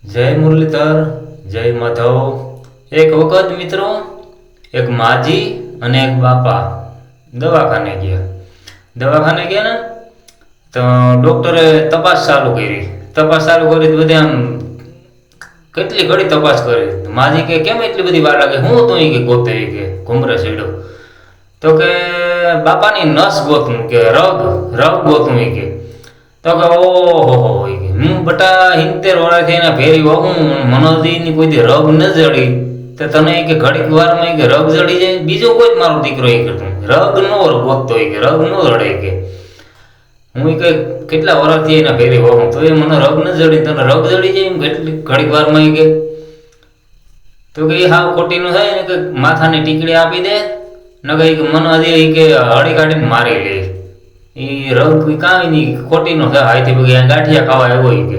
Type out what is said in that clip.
જય મુરલીધર, જય માધવ. એક વખત મિત્રો એક માજી અને એક બાપા દવાખાને ગયા ને તો ડોક્ટરે તપાસ ચાલુ કરી તો બધે આમ કેટલી ઘડી તપાસ કરી. માજી કે કેમ એટલી બધી વાર લાગે, હું તો કે ગોતે કે ઘુમરે છેડો તો કે બાપાની નસ ગોતું કે રગ ગોતું કે તો કે ઓહો કે હું બટા 70 વર્ષથી એના ફેરી વહું મનોજીની કોઈ દી રગ ન જડી તો તને કે ઘડીક વારમાં કે રગ જડી જાય. બીજો કોઈ જ મારો દીકરો એ કરતો રગ નો ગોતતો કે રગ નો જડે કે હું કે કેટલા વર્ષથી એના ફેરી વહું તો એ મને રગ ન જડી તને રગ જડી જાય કેટલી ઘડીક વારમાં કે તો કે હાવ ખોટીનું થાય ને કે માથાની ટીકડી આપી દે ન કે મને હજી કે હળી કાઢીને મારી લે. એ રગ કાંઈ નહીં ખોટીનો થાય હાઈથી બગી ગાંઠિયા ખાવા આવ્યો કે